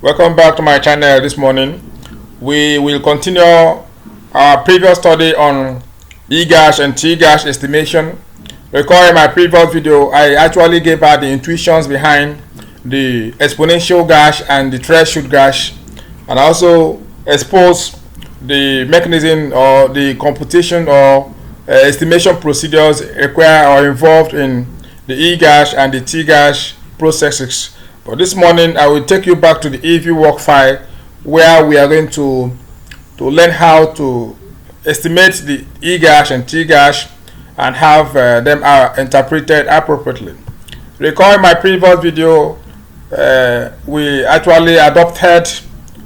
Welcome back to my channel this morning. We will continue our previous study on Egarch and Tgarch estimation. Recall in my previous video, I actually gave out the intuitions behind the exponential Garch and the threshold Garch, and I also exposed the mechanism or the computation or estimation procedures required or involved in the Egarch and the Tgarch processes. But this morning I will take you back to the EV work file where we are going to learn how to estimate the Egarch and Tgarch and have them interpreted appropriately. Recall in my previous video, we actually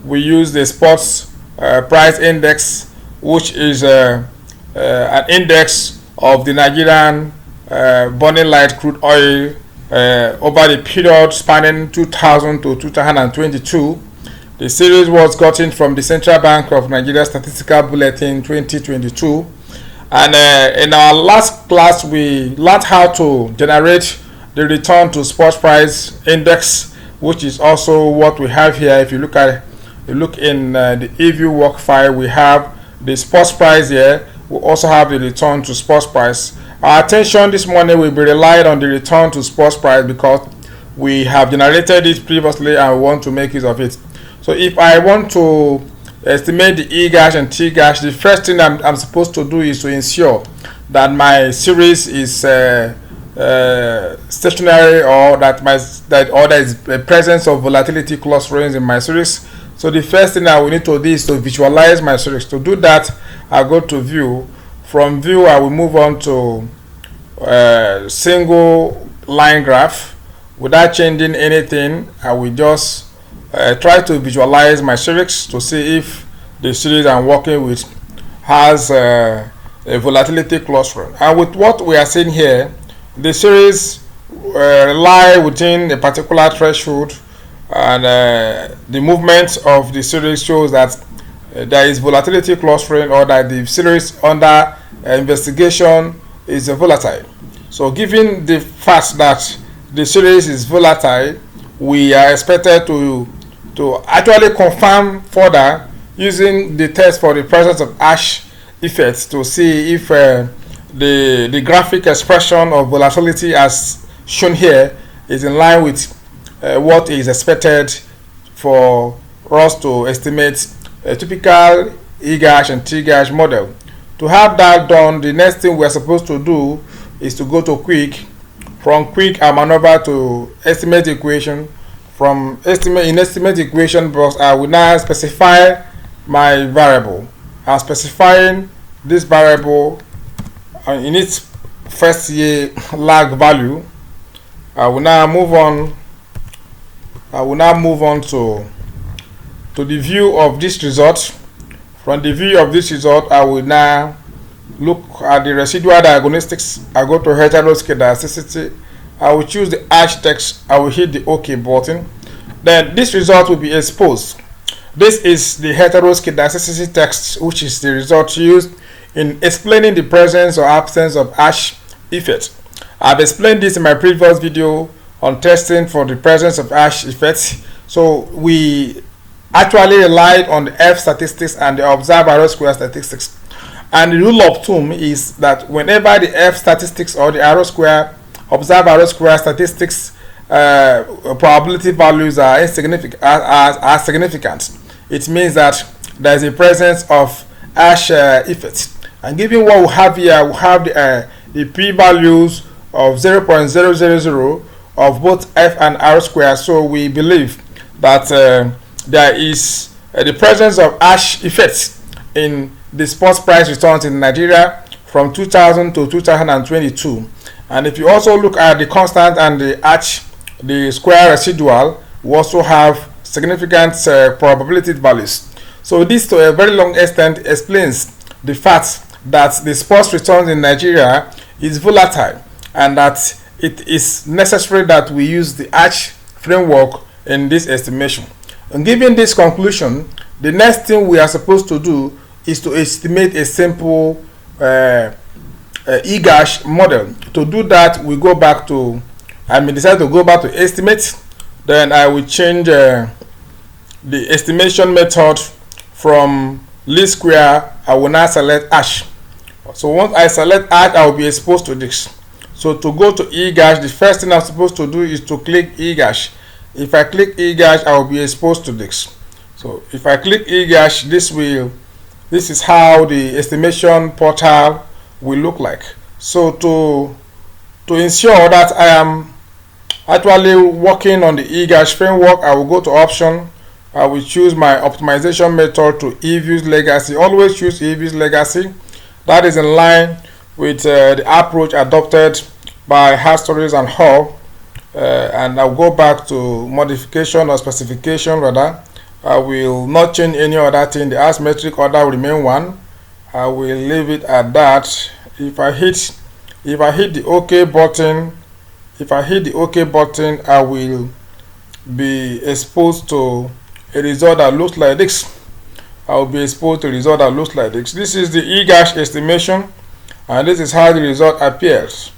we used the sports price index, which is an index of the Nigerian burning light crude oil over the period spanning 2000 to 2022. The series was gotten from the Central Bank of Nigeria Statistical Bulletin 2022. And in our last class, we learned how to generate the return to spot price index, which is also what we have here. If you look in the EV work file, we have the spot price here. We also have the return to spot price. Our attention this morning will be relied on the return to spot price because we have generated it previously and we want to make use of it. So if I want to estimate the Egarch and Tgarch, the first thing I'm supposed to do is to ensure that my series is stationary, or that there is a presence of volatility clusterings in my series. So the first thing I will need to do is to visualize my series. To do that, I'll go to view. From view, I will move on to single line graph. Without changing anything, I will just try to visualize my series to see if the series I'm working with has a volatility clustering. And with what we are seeing here, the series lie within a particular threshold, and the movement of the series shows that there is volatility clustering, or that the series under investigation is volatile. So given the fact that the series is volatile, we are expected to actually confirm further using the test for the presence of Ash effects to see if the graphic expression of volatility as shown here is in line with what is expected for us to estimate a typical Egarch and Tgarch model. To have that done, the next thing we are supposed to do is to go to Quick. From Quick, I maneuver to Estimate Equation. From Estimate Equation box, I will now specify my variable. I'm specifying this variable in its first year lag value. I will now move on to the view of this result. From the view of this result, I will now look at the residual diagnostics. I go to heteroscedasticity. I will choose the Ash text. I will hit the OK button. Then this result will be exposed. This is the heteroscedasticity text, which is the result used in explaining the presence or absence of Ash effect. I've explained this in my previous video on testing for the presence of Ash effects. So we actually relied on the F statistics and the observed arrow square statistics. And the rule of thumb is that whenever the F statistics or the observed arrow square statistics probability values are significant, it means that there is a presence of Ash effect. And given what we have here, we have the p-values of 0.000 of both F and R square. So we believe that there is the presence of Ash effects in the spot price returns in Nigeria from 2000 to 2022. And if you also look at the constant and the square residual, we also have significant probability values. So this, to a very long extent, explains the fact that the spot returns in Nigeria is volatile, and that it is necessary that we use the Ash framework in this estimation. And given this conclusion, the next thing we are supposed to do is to estimate a simple Egarch model. To do that, we go back to, I may decide to go back to estimate. Then I will change the estimation method from least square, I will now select hash. So once I select hash, I will be exposed to this. So to go to Egarch, the first thing I'm supposed to do is to click Egarch. If I click Egarch, I will be exposed to this. So if I click Egarch, this is how the estimation portal will look like. So to ensure that I am actually working on the Egarch framework, I will go to option. I will choose my optimization method to eViews legacy. Always choose eViews legacy. That is in line with the approach adopted by HeartStories and Hall. And I'll go back to modification or specification rather. I will not change any other thing. The asymmetric order will remain 1. I will leave it at that. If I hit the OK button, I will be exposed to a result that looks like this. This is the Egarch estimation, and this is how the result appears.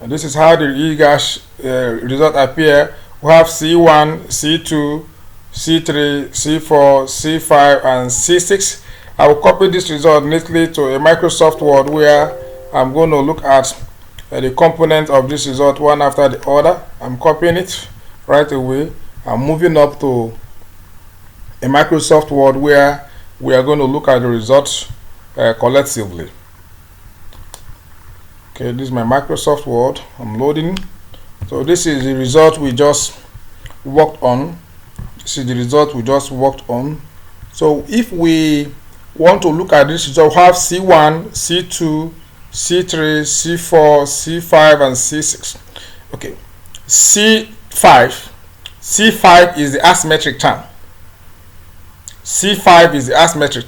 And this is how the Egarch result appear. We have C1, C2, C3, C4, C5, and C6. I will copy this result neatly to a Microsoft Word where I'm going to look at the components of this result one after the other. I'm copying it right away. I'm moving up to a Microsoft Word where we are going to look at the results collectively. Okay, this is my Microsoft Word. I'm loading. So this is the result we just worked on. So if we want to look at this result, we have C1, C2, C3, C4, C5, and C6. Okay, C5 is the asymmetric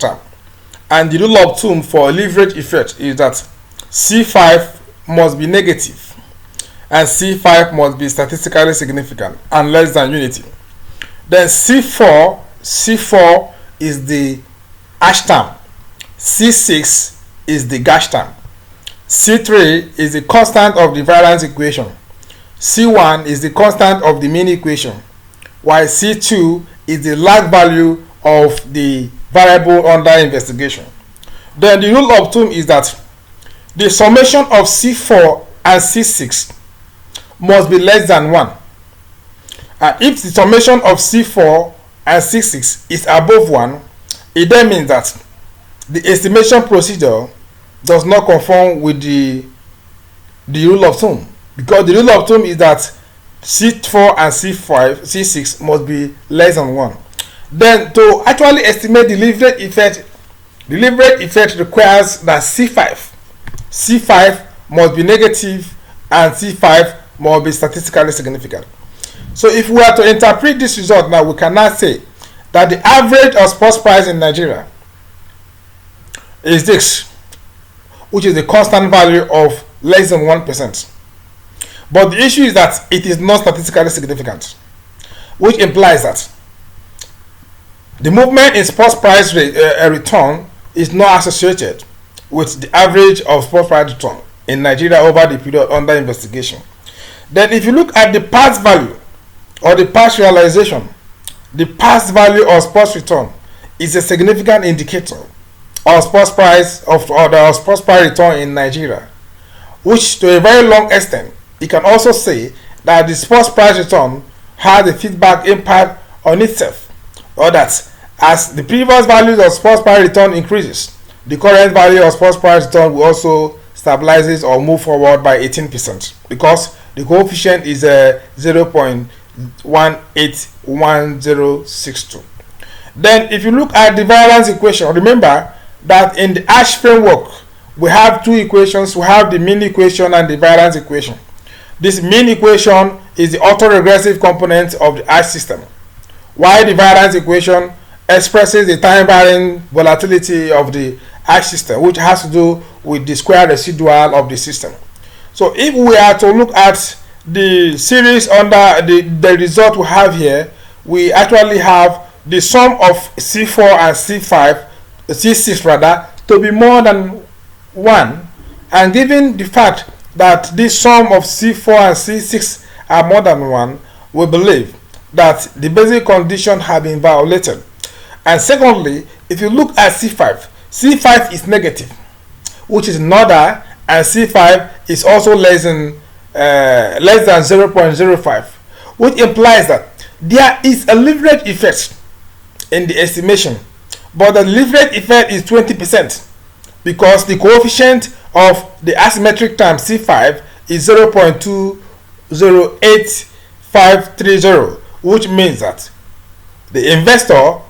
term. And the rule of thumb for leverage effect is that C5 must be negative and C5 must be statistically significant and less than unity. Then C4 is the hash term, C6 is the Garch term, C3 is the constant of the variance equation, C1 is the constant of the mean equation, while C2 is the log value of the variable under investigation. Then the rule of thumb is that the summation of C4 and C6 must be less than 1. And if the summation of C4 and C6 is above 1, it then means that the estimation procedure does not conform with the rule of thumb, because the rule of thumb is that C4 and C6 must be less than 1. Then to actually estimate the leverage effect requires that C5 must be negative and C5 must be statistically significant. So if we are to interpret this result now, we cannot say that the average of spot price in Nigeria is this, which is the constant value of less than 1%. But the issue is that it is not statistically significant, which implies that the movement in spot price return is not associated with the average of spot price return in Nigeria over the period under investigation. Then if you look at the past value or the past realization, the past value of spot return is a significant indicator of spot price return in Nigeria, which to a very long extent it can also say that the spot price return has a feedback impact on itself, or that as the previous values of spot price return increases, the current value of spot price return will also stabilizes or move forward by 18%, because the coefficient is 0.181062. Then if you look at the variance equation, remember that in the hash framework we have two equations. We have the mean equation and the variance equation. This mean equation is the autoregressive component of the hash system, while the variance equation expresses the time varying volatility of the hash system, which has to do with the square residual of the system. So if we are to look at the series under the result we have here, we actually have the sum of C4 and C6 rather, to be more than 1, and given the fact that this sum of C4 and C6 are more than 1, we believe that the basic condition have been violated. And secondly, if you look at C5, C5 is negative, which is another, and C5 is also less than 0.05, which implies that there is a leverage effect in the estimation, but the leverage effect is 20% because the coefficient of the asymmetric term C5 is 0.208530, which means that the investor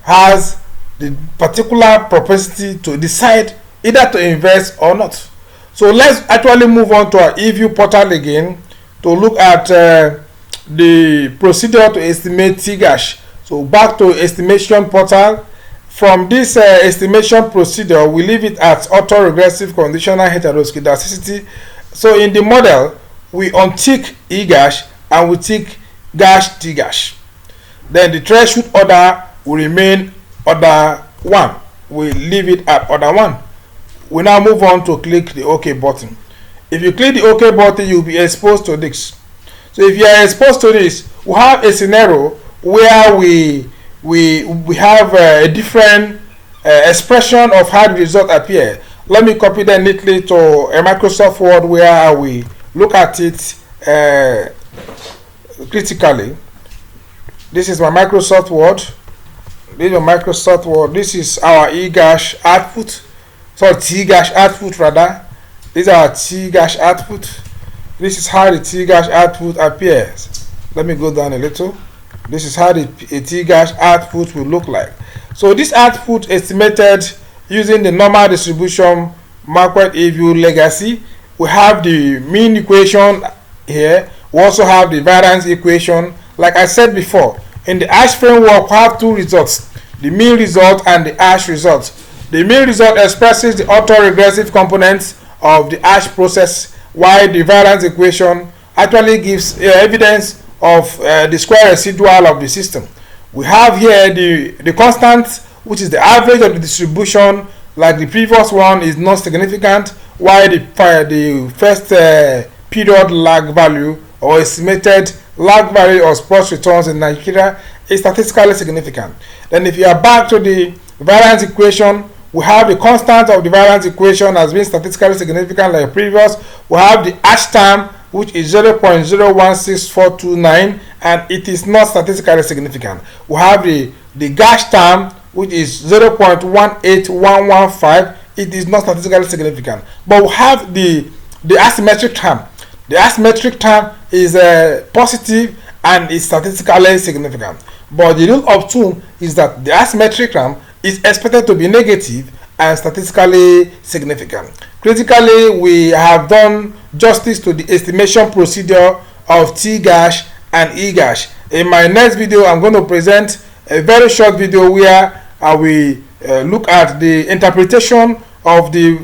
has the particular propensity to decide either to invest or not. So let's actually move on to our eView portal again to look at the procedure to estimate Tgarch. So back to estimation portal. From this estimation procedure, we leave it at autoregressive conditional heteroscedasticity. So in the model, we untick Egarch and we tick Tgarch. Then the threshold order will remain order 1. We leave it at order 1. We now move on to click the OK button. If you click the OK button, you'll be exposed to this. So if you are exposed to this, we have a scenario where we have a different expression of how the result appear. Let me copy that neatly to a Microsoft Word where we look at it critically. This is my Microsoft Word. This is our Egarch output. So Tgarch output rather. These are Tgarch output. This is how the Tgarch output appears. Let me go down a little. This is how the Tgarch output will look like. So this output estimated using the normal distribution market eView legacy. We have the mean equation here. We also have the variance equation. Like I said before, in the ASH framework, we have two results: the mean result and the ASH result. The mean result expresses the autoregressive components of the ASH process, while the variance equation actually gives evidence of the square residual of the system. We have here the constant, which is the average of the distribution, like the previous one, is not significant, while the first period lag value or estimated lag value of sports returns in Nigeria is statistically significant. Then if you are back to the variance equation, we have the constant of the variance equation as being statistically significant like previous. We have the ASH term, which is 0.016429, and it is not statistically significant. We have the Tgarch term, which is 0.18115. It is not statistically significant. But we have the asymmetric term. The asymmetric term is positive and is statistically significant. But the rule of thumb is that the asymmetric term is expected to be negative and statistically significant. Critically, we have done justice to the estimation procedure of Tgarch and Egarch. In my next video, I'm going to present a very short video where I will look at the interpretation of the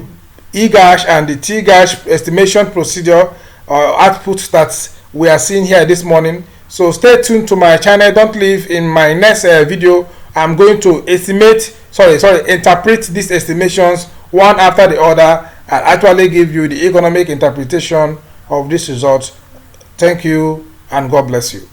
Egarch and the Tgarch estimation procedure output that we are seeing here this morning. So stay tuned to my channel. Don't leave. In my next video, I'm going to interpret these estimations one after the other and actually give you the economic interpretation of this result. Thank you and God bless you.